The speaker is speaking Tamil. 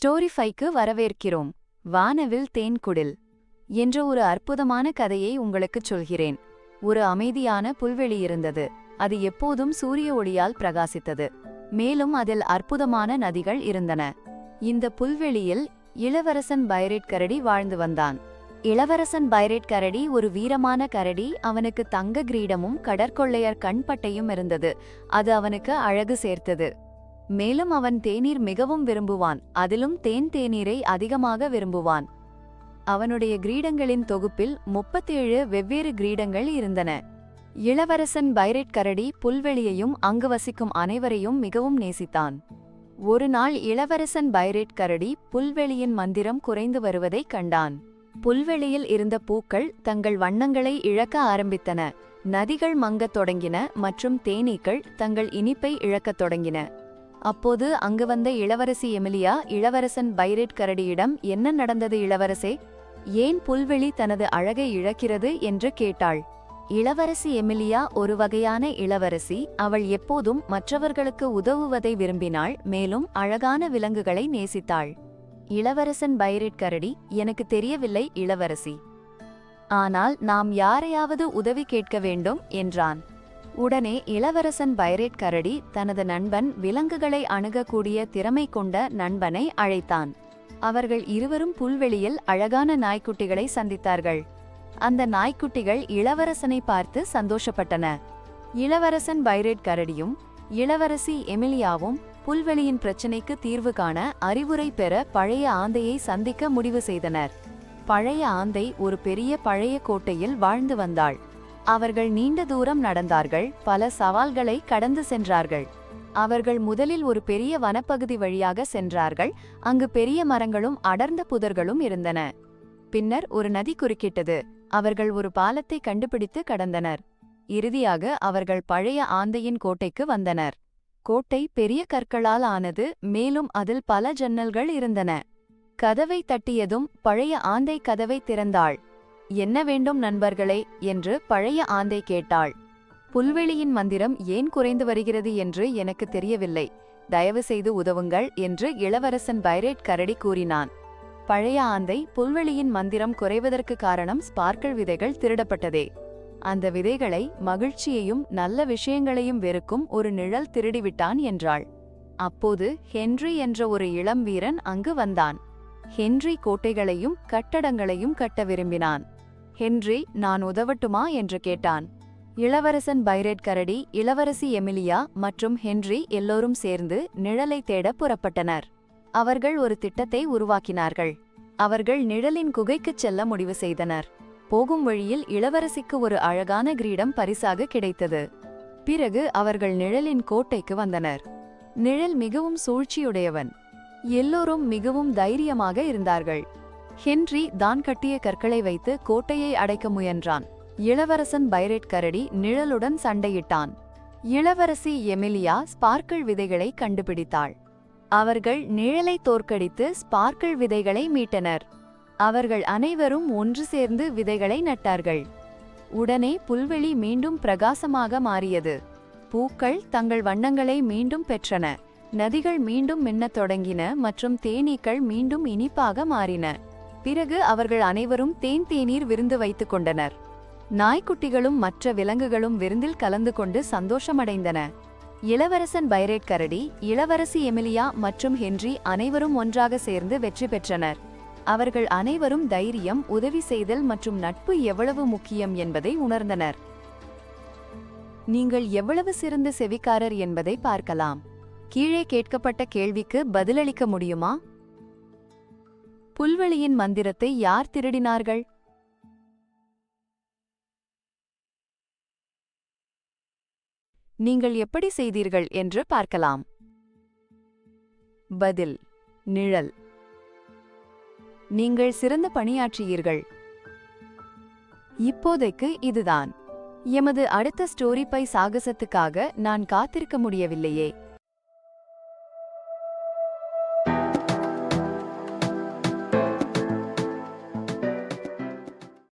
ஸ்டோரி 5க்கு வரவேற்கிறோம். வானவில் தேன்குடில் என்ற ஒரு அற்புதமான கதையை உங்களுக்குச் சொல்கிறேன். ஒரு அமைதியான புல்வெளி இருந்தது. அது எப்போதும் சூரிய ஒளியால் பிரகாசித்தது. மேலும் அதில் அற்புதமான நதிகள் இருந்தன. இந்த புல்வெளியில் இளவரசன் பைரேட் கரடி வாழ்ந்து வந்தான். இளவரசன் பைரேட் கரடி ஒரு வீரமான கரடி. அவனுக்கு தங்க கிரீடமும் கடற்கொள்ளையர் கண்பட்டையும் இருந்தது. அது அவனுக்கு அழகு சேர்த்தது. மேலும் அவன் தேநீர் மிகவும் விரும்புவான். அதிலும் தேநீரை அதிகமாக விரும்புவான். அவனுடைய கிரீடங்களின் தொகுப்பில் 37 வெவ்வேறு கிரீடங்கள் இருந்தன. இளவரசன் பைரேட் கரடி புல்வெளியையும் அங்கு வசிக்கும் அனைவரையும் மிகவும் நேசித்தான். ஒரு நாள் இளவரசன் பைரேட் கரடி புல்வெளியின் மந்திரம் குறைந்து வருவதைக் கண்டான். புல்வெளியில் இருந்த பூக்கள் தங்கள் வண்ணங்களை இழக்க ஆரம்பித்தன. நதிகள் மங்கத் தொடங்கின மற்றும் தேனீக்கள் தங்கள் இனிப்பை இழக்கத் தொடங்கின. அப்போது அங்கு வந்த இளவரசி எமிலியா இளவரசன் பைரேட் கரடியிடம், என்ன நடந்தது இளவரசே? ஏன் புல்வெளி தனது அழகை இழக்கிறது என்று கேட்டாள். இளவரசி எமிலியா ஒரு வகையான இளவரசி. அவள் எப்போதும் மற்றவர்களுக்கு உதவுவதை விரும்பினாள். மேலும் அழகான விலங்குகளை நேசித்தாள். இளவரசன் பைரேட் கரடி, எனக்கு தெரியவில்லை இளவரசி. ஆனால் நாம் யாரையாவது உதவி கேட்க வேண்டும் என்றான். உடனே இளவரசன் பைரேட் கரடி தனது நண்பன், விலங்குகளை அணுகக்கூடிய திறமை கொண்ட நண்பனை அழைத்தான். அவர்கள் இருவரும் புல்வெளியில் அழகான நாய்க்குட்டிகளை சந்தித்தார்கள். அந்த நாய்க்குட்டிகள் இளவரசனை பார்த்து சந்தோஷப்பட்டன. இளவரசன் பைரேட் கரடியும் இளவரசி எமிலியாவும் புல்வெளியின் பிரச்சினைக்கு தீர்வு காண அறிவுரை பெற பழைய ஆந்தையை சந்திக்க முடிவு செய்தனர். பழைய ஆந்தை ஒரு பெரிய பழைய கோட்டையில் வாழ்ந்து வந்தாள். அவர்கள் நீண்ட தூரம் நடந்தார்கள். பல சவால்களை கடந்து சென்றார்கள். அவர்கள் முதலில் ஒரு பெரிய வனப்பகுதி வழியாக சென்றார்கள். அங்கு பெரிய மரங்களும் அடர்ந்த புதர்களும் இருந்தன. பின்னர் ஒரு நதி குறுக்கிட்டது. அவர்கள் ஒரு பாலத்தை கண்டுபிடித்து கடந்தனர். இறுதியாக அவர்கள் பழைய ஆந்தையின் கோட்டைக்கு வந்தனர். கோட்டை பெரிய கற்களால் ஆனது. மேலும் அதில் பல ஜன்னல்கள் இருந்தன. கதவை தட்டியதும் பழைய ஆந்தை கதவை திறந்தாள். என்ன வேண்டும் நண்பர்களே என்று பழைய ஆந்தை கேட்டாள். புல்வெளியின் மந்திரம் ஏன் குறைந்து வருகிறது என்று எனக்கு தெரியவில்லை. தயவு செய்து உதவுங்கள் என்று இளவரசன் பைரேட் கரடி கூறினான். பழைய ஆந்தை, புல்வெளியின் மந்திரம் குறைவதற்கு காரணம் ஸ்பார்க்கிள் விதைகள் திருடப்பட்டதே. அந்த விதைகளை மகிழ்ச்சியையும் நல்ல விஷயங்களையும் வெறுக்கும் ஒரு நிழல் திருடிவிட்டான் என்றாள். அப்போது ஹென்றி என்ற ஒரு இளம் வீரன் அங்கு வந்தான். ஹென்றி கோட்டைகளையும் கட்டடங்களையும் கட்ட விரும்பினான். ஹென்றி, நான் உதவட்டுமா என்று கேட்டான். இளவரசன் பைரேட் கரடி, இளவரசி எமிலியா மற்றும் ஹென்றி எல்லோரும் சேர்ந்து நிழலை தேட புறப்பட்டனர். அவர்கள் ஒரு திட்டத்தை உருவாக்கினார்கள். அவர்கள் நிழலின் குகைக்குச் செல்ல முடிவு செய்தனர். போகும் வழியில் இளவரசிக்கு ஒரு அழகான கிரீடம் பரிசாக கிடைத்தது. பிறகு அவர்கள் நிழலின் கோட்டைக்கு வந்தனர். நிழல் மிகவும் சூழ்ச்சியுடையவன். எல்லோரும் மிகவும் தைரியமாக இருந்தார்கள். ஹென்றி தான் கட்டிய கற்களை வைத்து கோட்டையை அடைக்க முயன்றான். இளவரசன் பைரேட் கரடி நிழலுடன் சண்டையிட்டான். இளவரசி எமிலியா ஸ்பார்க்கிள் விதைகளை கண்டுபிடித்தாள். அவர்கள் நிழலை தோற்கடித்து ஸ்பார்க்கிள் விதைகளை மீட்டனர். அவர்கள் அனைவரும் ஒன்று சேர்ந்து விதைகளை நட்டார்கள். உடனே புல்வெளி மீண்டும் பிரகாசமாக மாறியது. பூக்கள் தங்கள் வண்ணங்களை மீண்டும் பெற்றன. நதிகள் மீண்டும் மின்னத் தொடங்கின மற்றும் தேனீக்கள் மீண்டும் இனிப்பாக மாறின. பிறகு அவர்கள் அனைவரும் தேநீர் விருந்து வைத்துக் கொண்டனர். நாய்க்குட்டிகளும் மற்ற விலங்குகளும் விருந்தில் கலந்து கொண்டு சந்தோஷமடைந்தன. இளவரசன் பைரேட் கரடி, இளவரசி எமிலியா மற்றும் ஹென்றி அனைவரும் ஒன்றாக சேர்ந்து வெற்றி பெற்றனர். அவர்கள் அனைவரும் தைரியம், உதவி செய்தல் மற்றும் நட்பு எவ்வளவு முக்கியம் என்பதை உணர்ந்தனர். நீங்கள் எவ்வளவு சிறந்த செவிக்காரர் என்பதை பார்க்கலாம். கீழே கேட்கப்பட்ட கேள்விக்கு பதிலளிக்க முடியுமா? புல்வெளியின் மந்திரத்தை யார் திருடினார்கள்? நீங்கள் எப்படி செய்தீர்கள் என்று பார்க்கலாம். பதில்: நிழல். நீங்கள் சிறந்த பணியாற்றியீர்கள். இப்போதைக்கு இதுதான். எமது அடுத்த ஸ்டோரி 5 சாகசத்துக்காக நான் காத்திருக்க முடியவில்லையே.